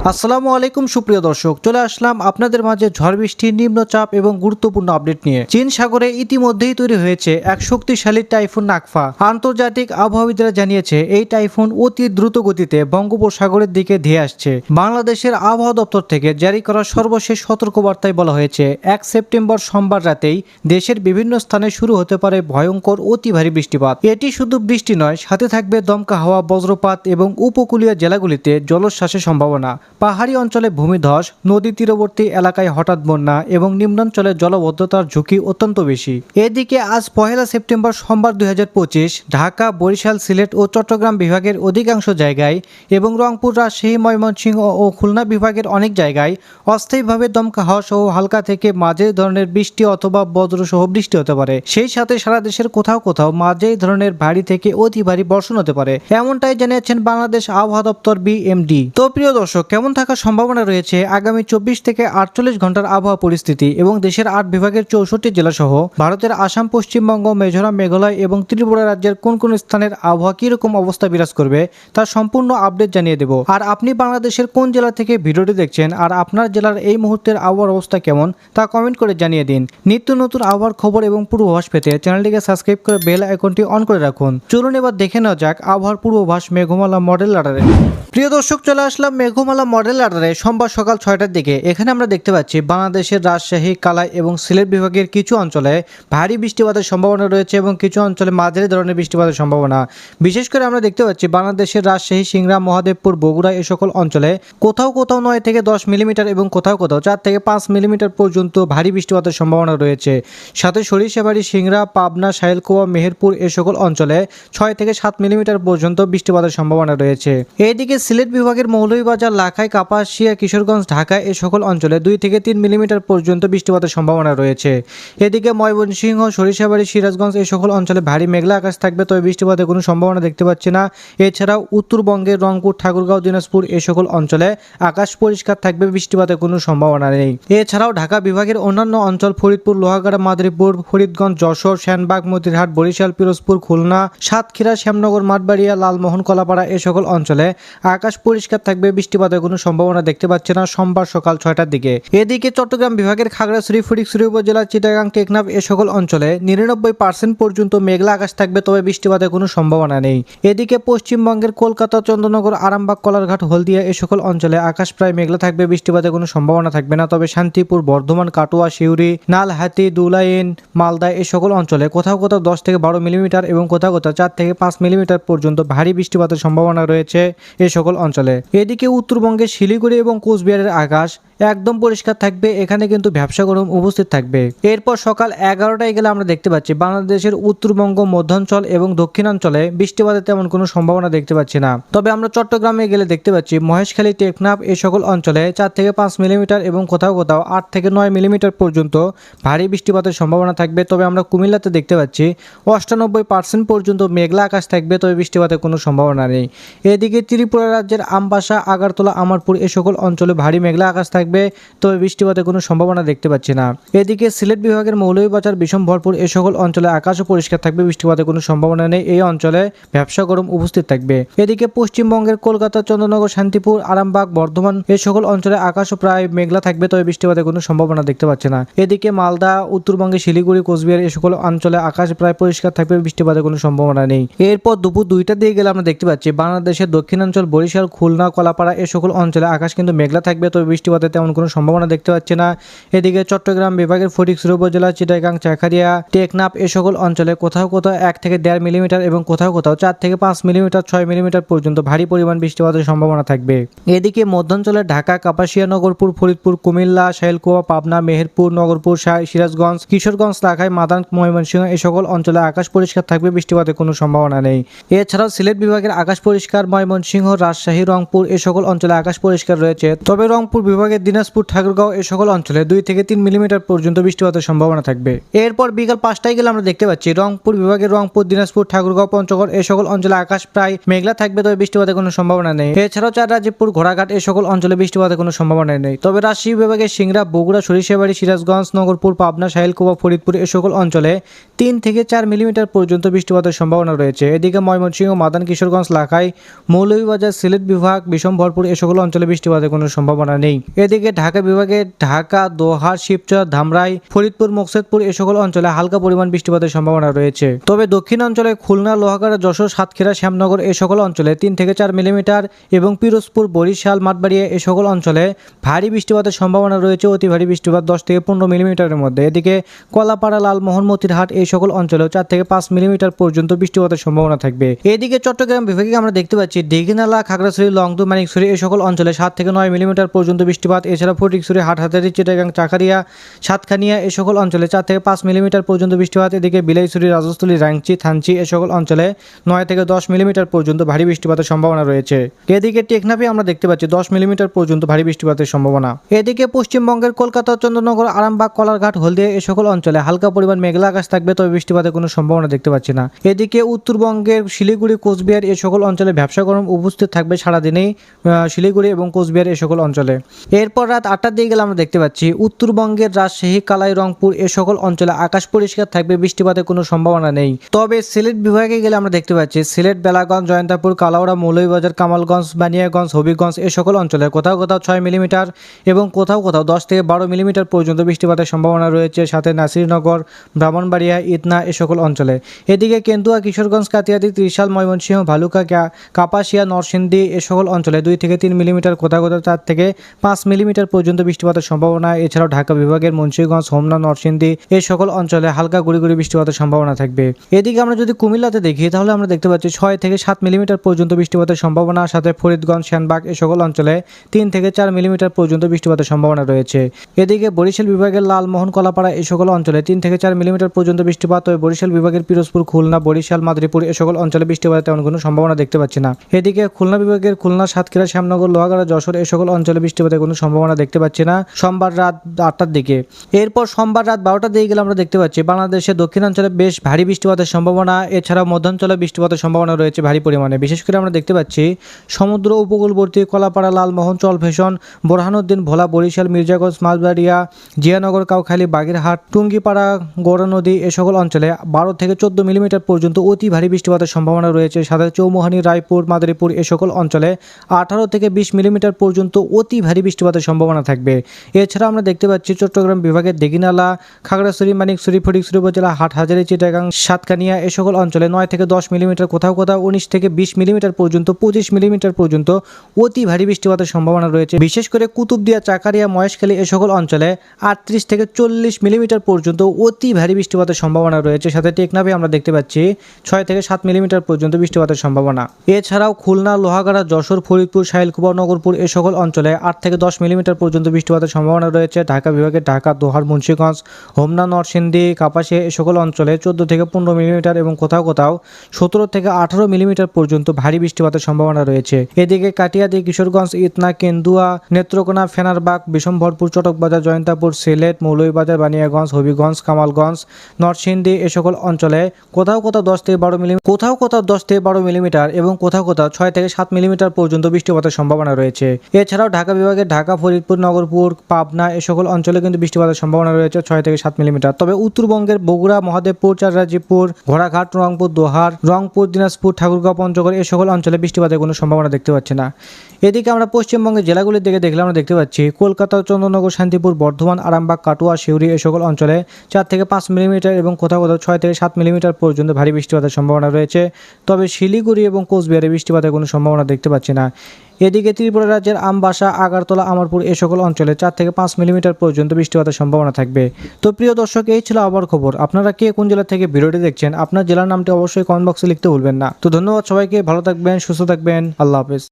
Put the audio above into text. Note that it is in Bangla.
আসসালামু আলাইকুম সুপ্রিয় দর্শক, চলে আসলাম আপনাদের মাঝে ঝড় বৃষ্টি, নিম্নচাপ এবং গুরুত্বপূর্ণ আপডেট নিয়ে। চীন সাগরে ইতিমধ্যেই তৈরি হয়েছে এক শক্তিশালী টাইফুন নাকফা। আন্তর্জাতিক আবহাওয়াবিদরা জানিয়েছে এই টাইফুন অতি দ্রুত গতিতে বঙ্গোপসাগরের দিকে ধেয়ে আসছে। বাংলাদেশের আবহাওয়া দপ্তর থেকে জারি করা সর্বশেষ সতর্কবার্তায় বলা হয়েছে 1 সেপ্টেম্বর সোমবার রাতেই দেশের বিভিন্ন স্থানে শুরু হতে পারে ভয়ঙ্কর অতি ভারী বৃষ্টিপাত। এটি শুধু বৃষ্টি নয়, সাথে থাকবে দমকা হাওয়া, বজ্রপাত এবং উপকূলীয় জেলাগুলিতে জলোচ্ছ্বাসের সম্ভাবনা। পাহাড়ি অঞ্চলে ভূমিধস, নদী তীরবর্তী এলাকায় হঠাৎ বন্যা এবং নিম্নাঞ্চলে জলবদ্ধতার ঝুঁকি অত্যন্ত বেশি। এদিকে আজ 1 সেপ্টেম্বর সোমবার 2025 ঢাকা, বরিশাল, সিলেট ও চট্টগ্রাম বিভাগের অধিকাংশ জায়গায় এবং রংপুর, রাজশাহী, ময়মনসিংহ ও খুলনা বিভাগের অনেক জায়গায় অস্থায়ীভাবে দমকা হাওয়া সহ হালকা থেকে মাঝারি ধরনের বৃষ্টি অথবা বজ্রসহ বৃষ্টি হতে পারে। সেই সাথে সারা দেশের কোথাও কোথাও মাঝারি ধরনের ভারী থেকে অতি ভারী বর্ষণ হতে পারে, এমনটাই জানিয়েছেন বাংলাদেশ আবহাওয়া দপ্তর BMD। তো প্রিয় দর্শক, কেমন থাকার সম্ভাবনা রয়েছে আগামী 24 থেকে 48 ঘন্টার আবহাওয়া পরিস্থিতি এবং দেশের 8 বিভাগের 64 জেলা সহ ভারতের আসাম, পশ্চিমবঙ্গ, মিজোরাম, মেঘালয় এবং ত্রিপুরা রাজ্যের কোন কোন স্থানের আবহাওয়া কিরকম অবস্থা বিরাজ করবে তার সম্পূর্ণ আপডেট জানিয়ে দেব। আর আপনি বাংলাদেশের কোন জেলা থেকে ভিডিওটি দেখছেন আর আপনার জেলার এই মুহূর্তের আবহাওয়ার অবস্থা কেমন তা কমেন্ট করে জানিয়ে দিন। নিত্য নতুন আবহাওয়ার খবর এবং পূর্বাভাস পেতে চ্যানেলটিকে সাবস্ক্রাইব করে বেল আইকনটি অন করে রাখুন। চলুন এবার দেখে নেওয়া যাক আবহাওয়ার পূর্বাভাস মেঘমালা মডেল রাডারে। প্রিয় দর্শক, চলে আসলাম মেঘমালা মডেল রাডারে সোমবার সকাল 6টার দিকে। এখানে আমরা দেখতে পাচ্ছি বাংলাদেশের রাজশাহী, কালাই এবং সিলেট বিভাগের কিছু অঞ্চলে ভারী বৃষ্টিপাতের সম্ভাবনা রয়েছে এবং কিছু অঞ্চলে মাঝারি ধরনের বৃষ্টিপাতের সম্ভাবনা। বিশেষ করে আমরা দেখতে পাচ্ছি বাংলাদেশের রাজশাহী, সিংড়া, মহাদেবপুর, বগুড়া এই সকল অঞ্চলে কোথাও কোথাও 9 থেকে 10 মিলিমিটার এবং কোথাও কোথাও 4 থেকে 5 মিলিমিটার পর্যন্ত ভারী বৃষ্টিপাতের সম্ভাবনা রয়েছে। সাথে সরিষাবাড়ি, সিংড়া, পাবনা, সাহেলকুয়া, মেহেরপুর এই সকল অঞ্চলে 6 থেকে 7 মিলিমিটার পর্যন্ত বৃষ্টিপাতের সম্ভাবনা রয়েছে। এইদিকে সিলেট বিভাগের মৌলভীবাজার, লাখাই, কাপাসিয়া, কিশোরগঞ্জ, ঢাকা এই সকল অঞ্চলে 2 থেকে 3 মিলিমিটার পর্যন্ত বৃষ্টিপাতের সম্ভাবনা রয়েছে। এদিকে ময়মনসিংহ, সরিষাবাড়ি, সিরাজগঞ্জ এই সকল অঞ্চলে ভারী মেঘলা আকাশ থাকবে, তবে বৃষ্টিপাতের কোনো সম্ভাবনা দেখতে পাচ্ছি না। এছাড়াও উত্তরবঙ্গের রংপুর, ঠাকুরগাঁও, দিনাজপুর এই সকল অঞ্চলে আকাশ পরিষ্কার থাকবে, বৃষ্টিপাতের কোনো সম্ভাবনা নেই। এছাড়াও ঢাকা বিভাগের অন্যান্য অঞ্চল ফরিদপুর, লোহাগাড়া, মাদারীপুর, ফরিদগঞ্জ, যশোর, সেনবাগ, মতিরহাট, বরিশাল, পিরোজপুর, খুলনা, সাতক্ষীরা, শ্যামনগর, মাঠবাড়িয়া, লালমোহন, কলাপাড়া এই সকল অঞ্চলে আকাশ পরিষ্কার থাকবে, বৃষ্টিপাতের কোনো সম্ভাবনা দেখতে পাচ্ছে না সোমবার সকাল 6টার দিকে। এদিকে চট্টগ্রাম বিভাগের খাগড়াছড়ি, ফটিকছড়ি উপজেলা, চিটাগাং, টেকনাফ এ সকল অঞ্চলে 99% পর্যন্ত মেঘলা আকাশ থাকবে, তবে বৃষ্টিপাতের কোনো সম্ভাবনা নেই। এদিকে পশ্চিমবঙ্গের কলকাতা, চন্দ্রনগর, আরামবাগ, কলারঘাট, হলদিয়া এ সকল অঞ্চলে আকাশ প্রায় মেঘলা থাকবে, বৃষ্টিপাতের কোনো সম্ভাবনা থাকবে না। তবে শান্তিপুর, বর্ধমান, কাটোয়া, সিউড়ি, নালহাতি, দুলাইন, মালদা এ সকল অঞ্চলে কোথাও কোথাও 10 থেকে 12 মিলিমিটার এবং কোথাও কোথাও 4 থেকে 5 মিলিমিটার পর্যন্ত ভারী বৃষ্টিপাতের সম্ভাবনা রয়েছে এ সকল অঞ্চলে। এদিকে উত্তরবঙ্গের শিলিগুড়ি এবং কোচবিহারের আকাশ একদম পরিষ্কার থাকবে, এখানে কিন্তু ব্যবসা গরম উপস্থিত থাকবে। এরপর সকাল 11টায় গেলে আমরা দেখতে পাচ্ছি বাংলাদেশের উত্তরবঙ্গ, মধ্যাঞ্চল এবং দক্ষিণাঞ্চলে বৃষ্টিপাতের তেমন কোনো সম্ভাবনা দেখতে পাচ্ছি না। তবে আমরা চট্টগ্রামে গেলে দেখতে পাচ্ছি মহেশখালী, টেকনাফ এই সকল অঞ্চলে 4 থেকে 5 মিলিমিটার এবং কোথাও কোথাও 8 থেকে 9 মিলিমিটার পর্যন্ত ভারী বৃষ্টিপাতের সম্ভাবনা থাকবে। তবে আমরা কুমিল্লাতে দেখতে পাচ্ছি 98% পর্যন্ত মেঘলা আকাশ থাকবে, তবে বৃষ্টিপাতের কোনো সম্ভাবনা নেই। এদিকে ত্রিপুরা রাজ্যের আমবাসা, আগারতলা, আমারপুর এই সকল অঞ্চলে ভারী মেঘলা আকাশ থাকবে, তবে বৃষ্টিপাতের কোনো সম্ভাবনা দেখতে পাচ্ছি না। এদিকে সিলেট বিভাগের মৌলভীবাজার, বিশম্ভরপুর এই সকল অঞ্চলে আকাশও পরিষ্কার থাকবে, বৃষ্টিপাতের কোনো সম্ভাবনা নেই। এই অঞ্চলে ব্যবসা গরম উপস্থিত থাকবে। এদিকে পশ্চিমবঙ্গের কলকাতা, চন্দ্রনগর, শান্তিপুর, আরামবাগ, বর্ধমান এই সকল অঞ্চলে আকাশও প্রায় মেঘলা থাকবে, তবে বৃষ্টিপাতের কোনো সম্ভাবনা দেখতে পাচ্ছে না। এদিকে মালদা, উত্তরবঙ্গের শিলিগুড়ি, কোচবিহার এই সকল অঞ্চলে আকাশ প্রায় পরিষ্কার থাকবে, বৃষ্টিপাতের কোনো সম্ভাবনা নেই। এরপর দুপুর 2টার দিকে গেলে আমরা দেখতে পাচ্ছি বাংলাদেশের দক্ষিণাঞ্চল, বরিশাল, খুলনা, কলাপাড়া এই সকল অঞ্চলে আকাশ কিন্তু মেঘলা থাকবে, তবে বৃষ্টিপাতের তেমন কোনো সম্ভাবনা দেখতে পাচ্ছে না। এদিকে চট্টগ্রাম বিভাগের ফটিকছড়ি উপজেলা, চিটাগাং, চাকারিয়া, টেকনাফ এই সকল অঞ্চলে কোথাও কোথাও 1 থেকে 1.5 মিলিমিটার এবং কোথাও কোথাও 4 থেকে 5 মিলিমিটার, 6 মিলিমিটার পর্যন্ত ভারী পরিমাণ বৃষ্টিপাতের সম্ভাবনা থাকবে। এদিকে মধ্যাঞ্চলে ঢাকা, কাপাসিয়া, নগরপুর, ফরিদপুর, কুমিল্লা, সাহেলকুয়া, পাবনা, মেহেরপুর, নগরপুর, সিরাজগঞ্জ, কিশোরগঞ্জ, লাখাই, মাদান, ময়মনসিংহ এই সকল অঞ্চলে আকাশ পরিষ্কার থাকবে, বৃষ্টিপাতের কোনো সম্ভাবনা নেই। এছাড়াও সিলেট বিভাগের আকাশ পরিষ্কার, ময়মনসিংহ, রাজশাহী, রংপুর এই সকল অঞ্চলে আকাশ পরিষ্কার রয়েছে। তবে রংপুর বিভাগের দিনাজপুর, ঠাকুরগাঁও এই সকল অঞ্চলে 2 থেকে 3 মিলিমিটার পর্যন্ত বৃষ্টিপাতের সম্ভাবনা থাকবে। এরপর বিকাল 5টায় গেলে আমরা দেখতে পাচ্ছি রংপুর বিভাগের রংপুর, দিনাজপুর, ঠাকুরগাঁও, পঞ্চগড় এই সকল অঞ্চলে আকাশ প্রায় মেঘলা থাকবে, তবে বৃষ্টিপাতের কোনো সম্ভাবনা নেই। এছাড়াও চাররাজীবপুর, ঘোড়াঘাট এই সকল অঞ্চলে বৃষ্টিপাতের কোনো সম্ভাবনা নেই। তবে রাজশাহী বিভাগের সিংড়া, বগুড়া, সরিষাবাড়ি, সিরাজগঞ্জ, নগরপুর, পাবনা, সাহেলকুয়া, ফরিদপুর এই সকল অঞ্চলে 3 থেকে 4 মিলিমিটার পর্যন্ত বৃষ্টিপাতের সম্ভাবনা রয়েছে। এদিকে ময়মনসিংহ, মাদান, কিশোরগঞ্জ, লাখাই, মৌলভীবাজার, সিলেট বিভাগ, বিশম্বরপুর এ সকল অঞ্চলে বৃষ্টিপাতের কোনো সম্ভাবনা নেই। এদিকে ঢাকা বিভাগে ঢাকা, দোহার, শিবচর, ধামরাই, ফরিদপুর, মোকসেদপুর এ সকল অঞ্চলে হালকা পরিমাণ বৃষ্টিপাতের সম্ভাবনা রয়েছে। তবে দক্ষিণ অঞ্চলে খুলনা, লোহাগাড়া, যশোর, সাতক্ষীরা, শ্যামনগর এ সকল অঞ্চলে 3 থেকে 4 মিলিমিটার এবং পিরোজপুর, বরিশাল, মাঠবাড়িয়া এ সকল অঞ্চলে ভারী বৃষ্টিপাতের সম্ভাবনা রয়েছে। অতি ভারী বৃষ্টিপাত 10 থেকে 15 মিলিমিটারের মধ্যে। এদিকে কলাপাড়া, লালমোহন, মতিরহাট এই সকল অঞ্চলেও 4 থেকে 5 মিলিমিটার পর্যন্ত বৃষ্টিপাতের সম্ভাবনা থাকবে। এদিকে চট্টগ্রাম বিভাগে আমরা দেখতে পাচ্ছি দীঘিনালা, খাগড়াছড়ি, লংদু, মানিকছড়ি এই সকল অঞ্চলে 7 থেকে 9 মিলিমিটার পর্যন্ত বৃষ্টিপাত। এছাড়া ফটিকছড়ি, হাটহাজারী, চিটাগাং, চাকারিয়া, সাতখানিয়া এই সকল অঞ্চলে 4 থেকে 5 মিলিমিটার পর্যন্ত বৃষ্টিপাত। এদিকে বিলাইছড়ি, রাজস্থলী, রাংচি, থানচি এ সকল অঞ্চলে 9 থেকে 10 মিলিমিটার পর্যন্ত ভারী বৃষ্টিপাতের সম্ভাবনা রয়েছে। এদিকে টেকনাফে আমরা দেখতে পাচ্ছি 10 মিলিমিটার পর্যন্ত ভারী বৃষ্টিপাতের সম্ভাবনা। এদিকে পশ্চিমবঙ্গের কলকাতা, চন্দ্রনগর, আরামবাগ, কলারঘাট, হলদিয়া এই সকল অঞ্চলে হালকা পরিমাণ মেঘলা আকাশ থাকবে, তবে বৃষ্টিপাতের কোনো সম্ভাবনা দেখতে পাচ্ছি না। এদিকে উত্তরবঙ্গের শিলিগুড়ি, কোচবিহার এই সকল অঞ্চলে ব্যবসা গরম উপস্থিত থাকবে সারাদিনেই শিলিগুড়ি এবং কোচবিহার এই সকল অঞ্চলে। এরপর রাত 8টার দিকে গেলে আমরা দেখতে পাচ্ছি উত্তরবঙ্গের রাজশাহী, কালাই, রংপুর এ সকল অঞ্চলে আকাশ পরিষ্কার থাকবে, বৃষ্টিপাতের কোনো সম্ভাবনা নেই। তবে সিলেট বিভাগে গেলে আমরা দেখতে পাচ্ছি সিলেট, বেলাগঞ্জ, জয়ন্তাপুর, কালাউড়া, মৌলভীবাজার, কামালগঞ্জ, বানিয়াগঞ্জ, হবিগঞ্জ এ সকল অঞ্চলে কোথাও কোথাও 6 মিলিমিটার এবং কোথাও কোথাও 10 থেকে 12 মিলিমিটার পর্যন্ত বৃষ্টিপাতের সম্ভাবনা রয়েছে। সাথে নাসিরনগর, ব্রাহ্মণবাড়িয়া, ইতনা এ সকল অঞ্চলে। এদিকে কেন্দুয়া, কিশোরগঞ্জ, কাতিয়াদি, ত্রিশাল, ময়মনসিংহ, ভালুকা, কাপাসিয়া, নরসিংদী এ সকল অঞ্চলে 2 থেকে 3 মিলিমিটার, কোথাও কোথাও 4 থেকে 5 মিলিমিটার পর্যন্ত বৃষ্টিপাতের সম্ভাবনা। এছাড়াও ঢাকা বিভাগের মুন্সিগঞ্জ, হোমনা, নরসিংদী এই সকল অঞ্চলে হালকা গুড়ি গুড়ি বৃষ্টিপাতের সম্ভাবনা থাকবে। এদিকে আমরা যদি কুমিল্লাতে দেখি তাহলে আমরা দেখতে পাচ্ছি 6 থেকে 7 মিলিমিটার পর্যন্ত বৃষ্টিপাতের সম্ভাবনা। সাথে ফরিদগঞ্জ, সেনবাগ এ সকল অঞ্চলে 3 থেকে 4 মিলিমিটার পর্যন্ত বৃষ্টিপাতের সম্ভাবনা রয়েছে। এদিকে বরিশাল বিভাগের লালমোহন, কলাপাড়া এই সকল অঞ্চলে 3 থেকে 4 মিলিমিটার পর্যন্ত বৃষ্টিপাত। তবে বরিশাল বিভাগের পিরোজপুর, খুলনা, বরিশাল, মাদারীপুর এ সকল অঞ্চলে বৃষ্টিপাতের তেমন কোনো সম্ভাবনা দেখতে পাচ্ছি না। এদিকে খুলনা বিভাগের খুলনা, সাতক্ষীরা, শ্যামনগর, লোহাগাড়া, যশোর এ সকল অঞ্চলে বৃষ্টিপাতের কোনো সম্ভাবনা দেখতে পাচ্ছি না সোমবার রাত 8টার দিকে। এরপর সোমবার রাত 12টার দিকে গেলে আমরা দেখতে পাচ্ছি বাংলাদেশের দক্ষিণাঞ্চলে বেশ ভারী বৃষ্টিপাতের সম্ভাবনা। এছাড়াও মধ্যাঞ্চলে বৃষ্টিপাতের সম্ভাবনা রয়েছে ভারী পরিমাণে। বিশেষ করে আমরা দেখতে পাচ্ছি সমুদ্র উপকূলবর্তী কলাপাড়া, লালমোহন, চলফেশন, বোরহানুদ্দিন, ভোলা, বরিশাল, মির্জাগঞ্জ, মাছবাড়িয়া, জিয়ানগর, কাউখালী, বাগেরহাট, টুঙ্গিপাড়া, গৌড়া নদী এ সকল অঞ্চলে 12 থেকে 14 মিলিমিটার পর্যন্ত অতি ভারী বৃষ্টিপাতের সম্ভাবনা রয়েছে। সাথে চৌমুহানি, রায়পুর, মাদারীপুর এ সকল অঞ্চলে 18 থেকে 20 মিলিমিটার পর্যন্ত অতি ভারী বৃষ্টিপাতের সম্ভাবনা থাকবে। এছাড়া আমরা দেখতে পাচ্ছি চট্টগ্রাম বিভাগের দীঘিনালা, খাগড়াছড়ি, মানিকছড়ি, ফটিকছড়ি উপজেলা, হাটহাজারী, চিটাগাং, সাতকানিয়া এ সকল অঞ্চলে 9 থেকে 10 মিলিমিটার, কোথাও কোথাও 19 থেকে 20 মিলিমিটার পর্যন্ত, 25 মিলিমিটার পর্যন্ত অতি ভারী বৃষ্টিপাতের সম্ভাবনা রয়েছে। বিশেষ করে কুতুবদিয়া, চাকারিয়া, মহেশখালী এ সকল অঞ্চলে 38 থেকে 40 মিলিমিটার পর্যন্ত অতি ভারী বৃষ্টিপাতের সম্ভাবনা রয়েছে। সাথে টেকনাফে আমরা দেখতে পাচ্ছি 6 থেকে 7 মিলিমিটার পর্যন্ত বৃষ্টিপাতের সম্ভাবনা। এছাড়াও খুলনা, লোহাগাড়া, যশোর, ফরিদপুর, সাহিলকুপা, নগরপুর এ সকল অঞ্চলে 8 থেকে 10 মিলিমিটার পর্যন্ত বৃষ্টিপাতের সম্ভাবনা রয়েছে। ঢাকা বিভাগের ঢাকা, দোহার, মুন্সিগঞ্জ, হোমনা, নরসিংদী, কাপাসিয়া এ সকল অঞ্চলে 14 থেকে 15 মিলিমিটার এবং কোথাও কোথাও 17 থেকে 18 মিলিমিটার পর্যন্ত ভারী বৃষ্টিপাতের সম্ভাবনা রয়েছে। এদিকে কাটিয়াদি, কিশোরগঞ্জ, ইতনা, কেন্দুয়া, নেত্রকোনা, ফেনারবাগ, বিশম্বরপুর, চটকবাজার, জয়ন্তাপুর, সিলেট, মৌলভীবাজার, বানিয়াগঞ্জ, হবিগঞ্জ, কামালগঞ্জ, নরসিংদী এ সকল অঞ্চলে কোথাও কোথাও 10 থেকে 12 মিলিমিটার এবং কোথাও কোথাও 6 থেকে 7 মিলিমিটার পর্যন্ত বৃষ্টিপাতের সম্ভাবনা রয়েছে। এছাড়াও ঢাকা বিভাগের ঢাকা, ফরিদপুর, নগরপুর, পাবনা এ সকল অঞ্চলে কিন্তু বৃষ্টিপাতের সম্ভাবনা রয়েছে 6 থেকে 7 মিলিমিটার। তবে উত্তরবঙ্গের বগুড়া, মহাদেবপুর, চাঁদরাজীবপুর, ঘোড়াঘাট, রংপুর, দোহার, রংপুর, দিনাজপুর, ঠাকুরগাঁও, পঞ্চগড় এ সকল অঞ্চলে বৃষ্টিপাতের কোনো সম্ভাবনা দেখতে পাচ্ছি না। এদিকে আমরা পশ্চিমবঙ্গের জেলাগুলির দিকে দেখলে আমরা দেখতে পাচ্ছি কলকাতা, চন্দ্রনগর, শান্তিপুর, বর্ধমান, আরামবাগ, কাটোয়া, সিউড়ি এ সকল অঞ্চলে 4 থেকে 5 মিলিমিটার এবং কোথাও কোথাও 6 থেকে 7 মিলিমিটার পর্যন্ত ভারী বৃষ্টিপাতের সম্ভাবনা রয়েছে। তবে শিলিগুড়ি এবং কোচবিহারে বৃষ্টিপাতের কোনো সম্ভাবনা দেখতে পাচ্ছি না। এদিকে ত্রিপুরা রাজ্যের আমবাসা, আগারতলা, আমারপুর এ সকল অঞ্চলে 4 থেকে 5 মিলিমিটার পর্যন্ত বৃষ্টিপাতের সম্ভাবনা থাকবে। তো প্রিয় দর্শক, এই ছিল আবার খবর। আপনারা কে কোন জেলা থেকে ভিডিওটি দেখছেন আপনার জেলার নামটি অবশ্যই কমেন্ট বক্সে লিখতে ভুলবেন না। তো ধন্যবাদ সবাইকে, ভালো থাকবেন, সুস্থ থাকবেন, আল্লাহ হাফেজ।